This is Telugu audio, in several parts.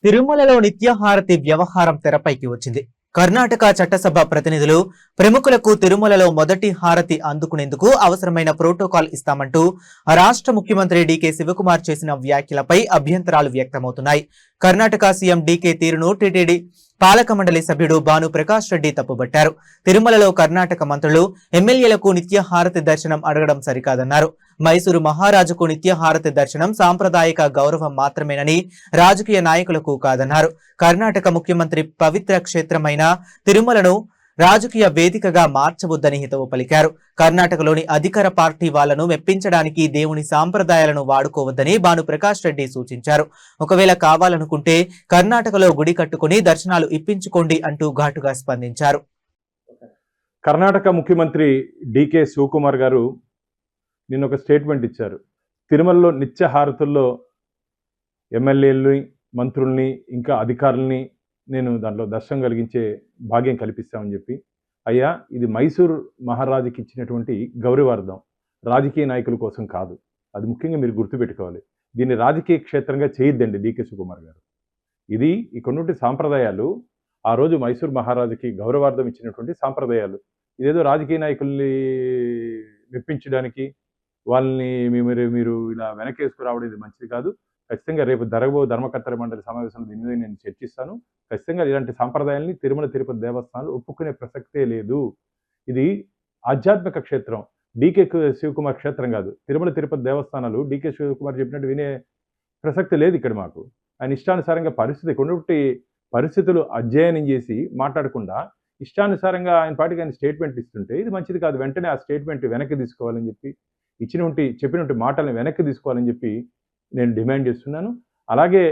తిరుమలలో నిత్యహారతి వ్యవహారం తెరపైకి వచ్చింది. కర్ణాటక చట్టసభ ప్రతినిధులు ప్రముఖులకు తిరుమలలో మొదటి హారతి అందుకునేందుకు అవసరమైన ప్రోటోకాల్ ఇస్తామంటూ రాష్ట్ర ముఖ్యమంత్రి డీకే శివకుమార్ చేసిన వ్యాఖ్యలపై అభ్యంతరాలు వ్యక్తమవుతున్నాయి. కర్ణాటక సీఎం డీకే తీరును టీటీడీ పాలక మండలి సభ్యుడు భాను ప్రకాష్ రెడ్డి తప్పుబట్టారు. తిరుమలలో కర్ణాటక మంత్రులు ఎమ్మెల్యేలకు నిత్యహారతి దర్శనం అడగడం సరికాదన్నారు. మైసూరు మహారాజుకు నిత్యహారతి దర్శనం సాంప్రదాయిక గౌరవం మాత్రమేనని, రాజకీయ నాయకులకు కాదన్నారు. కర్ణాటక ముఖ్యమంత్రి పవిత్ర క్షేత్రమైన తిరుమలను రాజకీయ వేదికగా మార్చవద్దని హితవు పలికారు. కర్ణాటకలోని అధికార పార్టీ వాళ్లను మెప్పించడానికి దేవుని సాంప్రదాయాలను వాడుకోవద్దని భాను ప్రకాష్ రెడ్డి సూచించారు. ఒకవేళ కావాలనుకుంటే కర్ణాటకలో గుడి కట్టుకుని దర్శనాలు ఇప్పించుకోండి అంటూ ఘాటుగా స్పందించారు. కర్ణాటక ముఖ్యమంత్రి డీకే శివకుమార్ గారు నిన్న ఒక స్టేట్మెంట్ ఇచ్చారు. తిరుమలలో నిత్య హారతుల్లో ఎమ్మెల్యేలని, మంత్రుల్ని, ఇంకా అధికారుల్ని నేను దాంట్లో దర్శనం కలిగించే భాగ్యం కల్పిస్తామని చెప్పి, అయ్యా ఇది మైసూర్ మహారాజుకి ఇచ్చినటువంటి గౌరవార్థం, రాజకీయ నాయకుల కోసం కాదు. అది ముఖ్యంగా మీరు గుర్తుపెట్టుకోవాలి. దీన్ని రాజకీయ క్షేత్రంగా చేయొద్దండి డీకే శివకుమార్ గారు. ఇది ఇక్కడున్నటువంటి సాంప్రదాయాలు ఆ రోజు మైసూర్ మహారాజుకి గౌరవార్థం ఇచ్చినటువంటి సాంప్రదాయాలు. ఇదేదో రాజకీయ నాయకుల్ని మెప్పించడానికి వాళ్ళని మీరు ఇలా వెనకేసుకురావడం ఇది మంచిది కాదు. ఖచ్చితంగా రేపు జరగబో ధర్మకర్తల మండలి సమావేశంలో దీని మీద నేను చర్చిస్తాను. ఖచ్చితంగా ఇలాంటి సాంప్రదాయాల్ని తిరుమల తిరుపతి దేవస్థానాలు ఒప్పుకునే ప్రసక్తే లేదు. ఇది ఆధ్యాత్మిక క్షేత్రం, డీకే శివకుమార్ క్షేత్రం కాదు. తిరుమల తిరుపతి దేవస్థానాలు డీకే శివకుమార్ చెప్పినట్టు వినే ప్రసక్తి లేదు ఇక్కడ మాకు. ఆయన ఇష్టానుసారంగా కొన్నిటి పరిస్థితులు అధ్యయనం చేసి మాట్లాడకుండా ఇష్టానుసారంగా ఆయన పాటికి ఆయన స్టేట్మెంట్ ఇస్తుంటే ఇది మంచిది కాదు. వెంటనే ఆ స్టేట్మెంట్ వెనక్కి తీసుకోవాలని చెప్పి, చెప్పినటువంటి మాటలను వెనక్కి తీసుకోవాలని చెప్పి నేను డిమాండ్ చేస్తున్నాను. అలాగే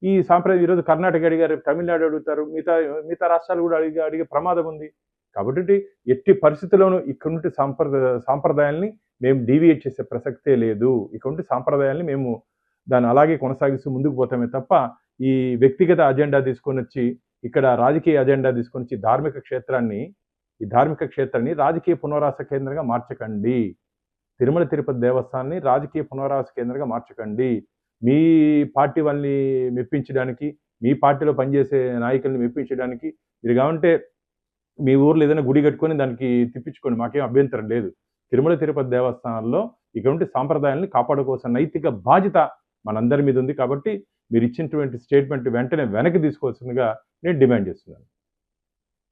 ఈ సాంప్రదాయం ఈరోజు కర్ణాటక అడిగారు, తమిళనాడు అడుగుతారు, మిగతా రాష్ట్రాలు కూడా అడిగే ప్రమాదం ఉంది. కాబట్టి ఎట్టి పరిస్థితుల్లోనూ ఇక్కడ సాంప్రదాయాల్ని మేము డీవియేట్ చేసే ప్రసక్తే లేదు. ఇక్కడ సాంప్రదాయాల్ని మేము దాన్ని అలాగే కొనసాగిస్తూ ముందుకు పోతామే తప్ప ఈ వ్యక్తిగత అజెండా తీసుకొని వచ్చి, ఇక్కడ రాజకీయ అజెండా తీసుకొని వచ్చి ఈ ధార్మిక క్షేత్రాన్ని రాజకీయ పునరావాస కేంద్రంగా మార్చకండి. తిరుమల తిరుపతి దేవస్థానాన్ని రాజకీయ పునరావాస కేంద్రంగా మార్చకండి. మీ పార్టీ వాళ్ళని మెప్పించడానికి, మీ పార్టీలో పనిచేసే నాయకుల్ని మెప్పించడానికి మీరు కావంటే మీ ఊర్లో ఏదైనా గుడి కట్టుకొని దానికి తిప్పించుకోండి, మాకేం అభ్యంతరం లేదు. తిరుమల తిరుపతి దేవస్థానాల్లో ఇటువంటి సాంప్రదాయాన్ని కాపాడుకోవాల్సిన నైతిక బాధ్యత మనందరి మీద ఉంది. కాబట్టి మీరు ఇచ్చినటువంటి స్టేట్మెంట్ వెంటనే వెనక్కి తీసుకోవాల్సిందిగా నేను డిమాండ్ చేస్తున్నాను.